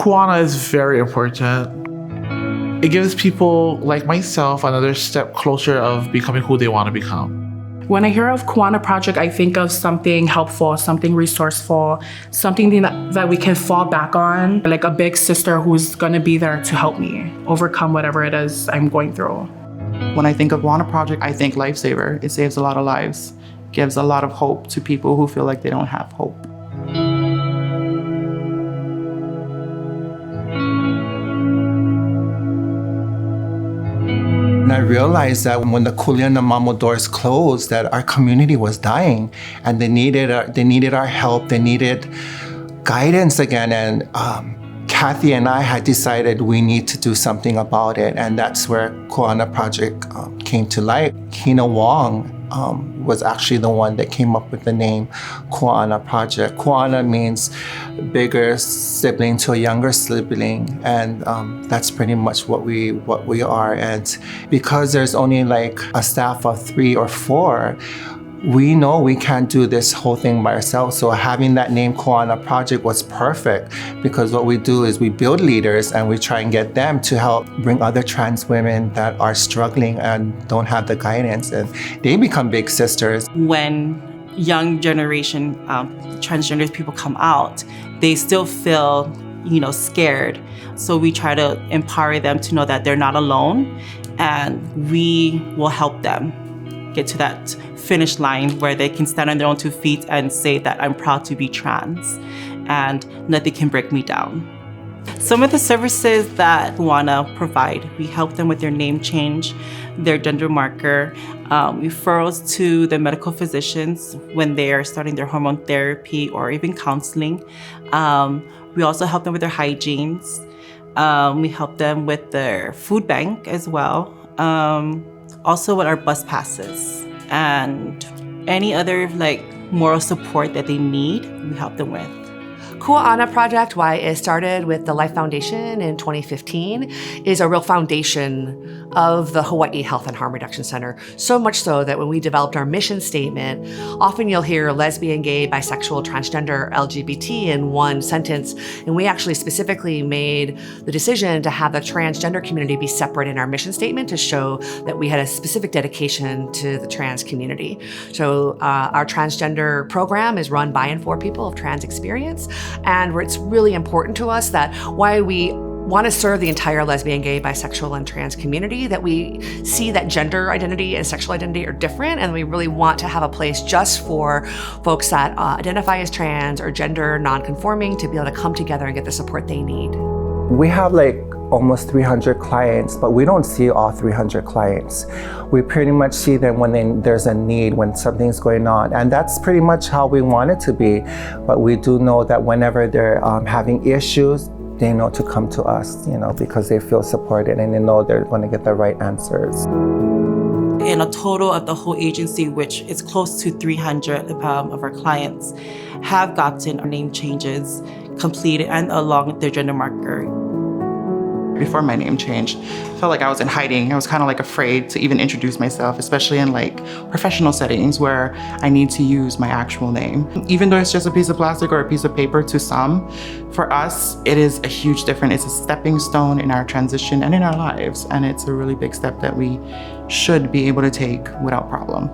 Kua'ana is very important. It gives people like myself another step closer of becoming who they want to become. When I hear of Kua'ana Project, I think of something helpful, something resourceful, something that we can fall back on, like a big sister who's gonna be there to help me overcome whatever it is I'm going through. When I think of Kua'ana Project, I think lifesaver. It saves a lot of lives, gives a lot of hope to people who feel like they don't have hope. And I realized that when the Kuleana Mamo doors closed, that our community was dying, and they needed our help. They needed guidance again. And Kathy and I had decided we need to do something about it, and that's where Kua'ana Project came to light. Hina Wong was actually the one that came up with the name Kua'ana Project. Kua'ana means bigger sibling to a younger sibling, and that's pretty much what we are. And because there's only like a staff of 3 or 4, we know we can't do this whole thing by ourselves. So having that name Kua'ana Project was perfect, because what we do is we build leaders and we try and get them to help bring other trans women that are struggling and don't have the guidance, and they become big sisters. When young generation transgender people come out, they still feel, scared. So we try to empower them to know that they're not alone, and we will help them get to that finish line where they can stand on their own 2 feet and say that I'm proud to be trans and nothing can break me down. Some of the services that Kua'ana provide, we help them with their name change, their gender marker, referrals to the medical physicians when they're starting their hormone therapy or even counseling. We also help them with their hygienes. We help them with their food bank as well. Also with our bus passes and any other moral support that they need, we help them with. Kua'ana Project, why it started with the Life Foundation in 2015, is a real foundation of the Hawaii Health and Harm Reduction Center. So much so that when we developed our mission statement, often you'll hear lesbian, gay, bisexual, transgender, LGBT in one sentence. And we actually specifically made the decision to have the transgender community be separate in our mission statement to show that we had a specific dedication to the trans community. So our transgender program is run by and for people of trans experience. And it's really important to us that why we want to serve the entire lesbian, gay, bisexual, and trans community, that we see that gender identity and sexual identity are different, and we really want to have a place just for folks that identify as trans or gender non-conforming to be able to come together and get the support they need. We have almost 300 clients, but we don't see all 300 clients. We pretty much see them when there's a need, when something's going on. And that's pretty much how we want it to be. But we do know that whenever they're having issues, they know to come to us, because they feel supported and they know they're going to get the right answers. In a total of the whole agency, which is close to 300 of our clients, have gotten name changes completed and along with their gender marker. Before my name change, I felt like I was in hiding. I was kind of afraid to even introduce myself, especially in professional settings where I need to use my actual name. Even though it's just a piece of plastic or a piece of paper to some, for us, it is a huge difference. It's a stepping stone in our transition and in our lives. And it's a really big step that we should be able to take without problem.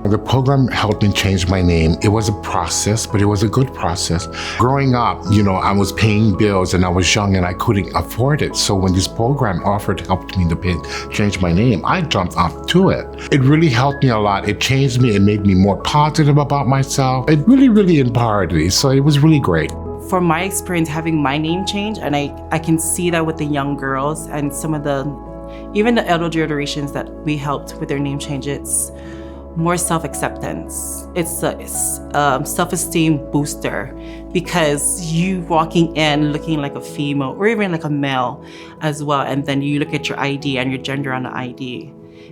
The program helped me change my name. It was a process, but it was a good process. Growing up, I was paying bills and I was young and I couldn't afford it. So when this program helped me to change my name, I jumped up to it. It really helped me a lot. It changed me. It made me more positive about myself. It really, really empowered me. So it was really great. For my experience having my name change, and I can see that with the young girls and some of even the elder generations that we helped with their name change, it's more self-acceptance. It's a self-esteem booster, because you walking in looking like a female or even like a male as well, and then you look at your ID and your gender on the ID,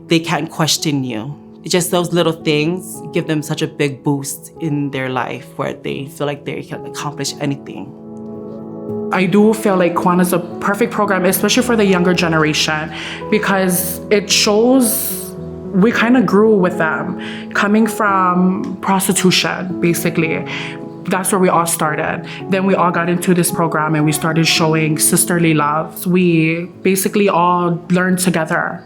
they can't question you. Just those little things give them such a big boost in their life where they feel like they can accomplish anything. I do feel like Kua'ana is a perfect program, especially for the younger generation, because it shows we kind of grew with them, coming from prostitution, basically. That's where we all started. Then we all got into this program and we started showing sisterly love. We basically all learned together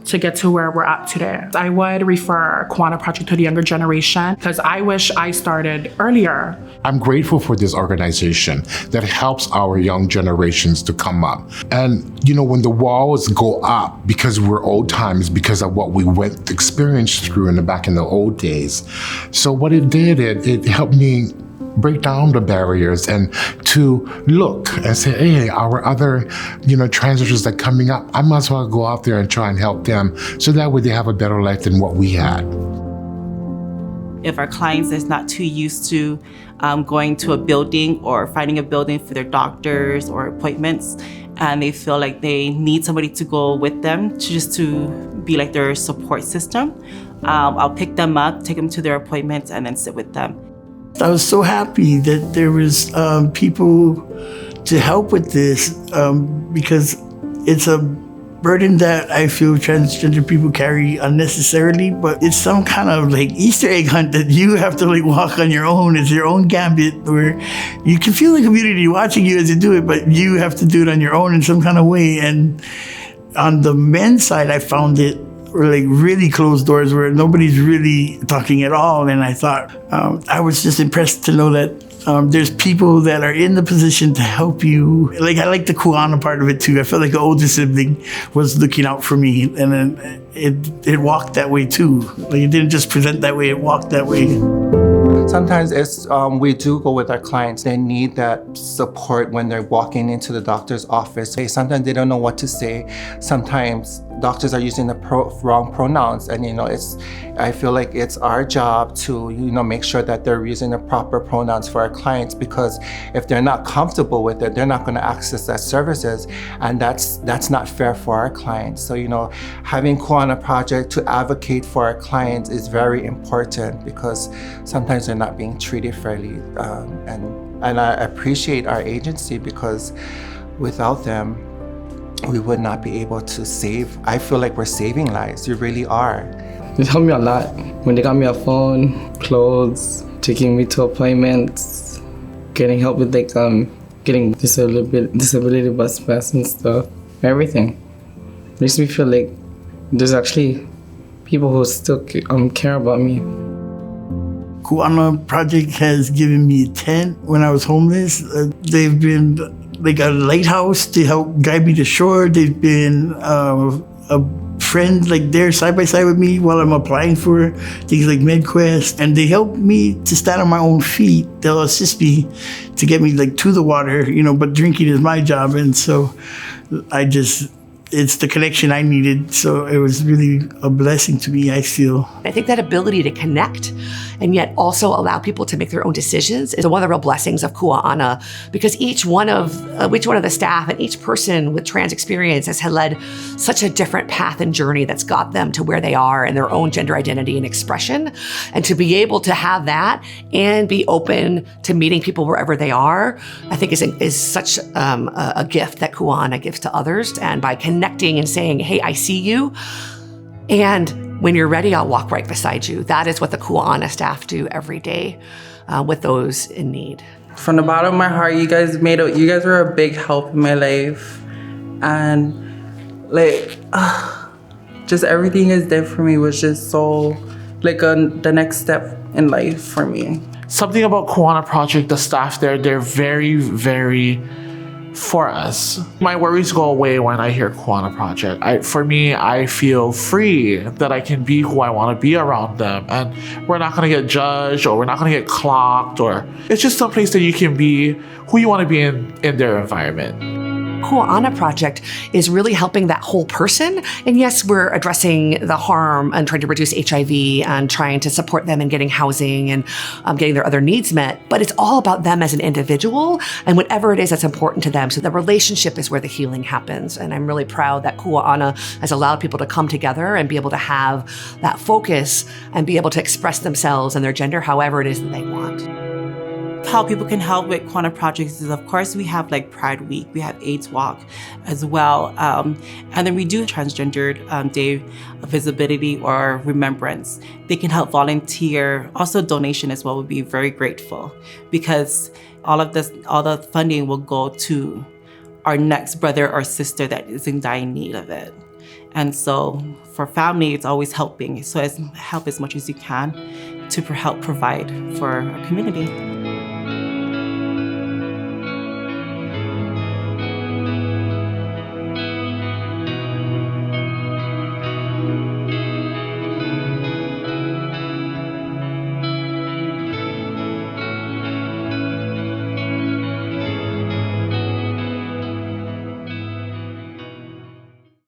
to get to where we're at today. I would refer Kua'ana Project to the younger generation because I wish I started earlier. I'm grateful for this organization that helps our young generations to come up. And, when the walls go up because we're old times, because of what we experienced through back in the old days. So what it did, it helped me break down the barriers and to look and say, hey, our other, transgenders that are coming up, I might as well go out there and try and help them so that way they have a better life than what we had. If our clients is not too used to going to a building or finding a building for their doctors or appointments, and they feel like they need somebody to go with them to be like their support system, I'll pick them up, take them to their appointments, and then sit with them. I was so happy that there was people to help with this because it's a burden that I feel transgender people carry unnecessarily, but it's some kind of like Easter egg hunt that you have to like walk on your own. It's your own gambit where you can feel the community watching you as you do it, but you have to do it on your own in some kind of way. And on the men's side, I found it like really closed doors where nobody's really talking at all. And I thought, I was just impressed to know that there's people that are in the position to help you. Like, I like the Kua'ana part of it too. I felt like the older sibling was looking out for me, and then it walked that way too. Like, it didn't just present that way, it walked that way. Sometimes we do go with our clients. They need that support when they're walking into the doctor's office. Sometimes they don't know what to say. Sometimes doctors are using the wrong pronouns, and I feel like it's our job to make sure that they're using the proper pronouns for our clients, because if they're not comfortable with it, they're not going to access that services, and that's not fair for our clients. So having Kua'ana Project to advocate for our clients is very important, because sometimes they're not being treated fairly, and I appreciate our agency, because without them we would not be able to save. I feel like we're saving lives. You really are. It helped me a lot. When they got me a phone, clothes, taking me to appointments, getting help with getting disability bus pass and stuff, everything. Makes me feel like there's actually people who still care about me. Kua'ana Project has given me a tent when I was homeless. They've been like a lighthouse to help guide me to shore. They've been a friend, like they're side by side with me while I'm applying for things like MedQuest, and they help me to stand on my own feet. They'll assist me to get me like to the water, but drinking is my job, and so it's the connection I needed. So it was really a blessing to me, I feel. I think that ability to connect and yet also allow people to make their own decisions is one of the real blessings of Kua'ana, because each one of the staff and each person with trans experience has led such a different path and journey that's got them to where they are in their own gender identity and expression. And to be able to have that and be open to meeting people wherever they are, I think is such a gift that Kua'ana gives to others. And by connecting and saying, hey, I see you, and when you're ready, I'll walk right beside you. That is what the Kua'ana staff do every day with those in need. From the bottom of my heart, you guys were a big help in my life. And just everything is there for me was just so the next step in life for me. Something about Kua'ana Project, the staff there, they're very, very for us. My worries go away when I hear Kua'ana Project. For me, I feel free that I can be who I want to be around them, and we're not going to get judged, or we're not going to get clocked, or it's just some place that you can be who you want to be in their environment. Kua'ana Project is really helping that whole person. And yes, we're addressing the harm and trying to reduce HIV and trying to support them in getting housing and getting their other needs met. But it's all about them as an individual and whatever it is that's important to them. So the relationship is where the healing happens. And I'm really proud that Kua'ana has allowed people to come together and be able to have that focus and be able to express themselves and their gender however it is that they want. how people can help with Kua'ana Project is, of course, we have like Pride Week, we have AIDS Walk as well. And then we do Transgendered Day of Visibility or Remembrance. They can help volunteer. Also donation as well would be very grateful, because all the funding will go to our next brother or sister that is in dire need of it. And so for family, it's always helping. So help as much as you can to help provide for our community.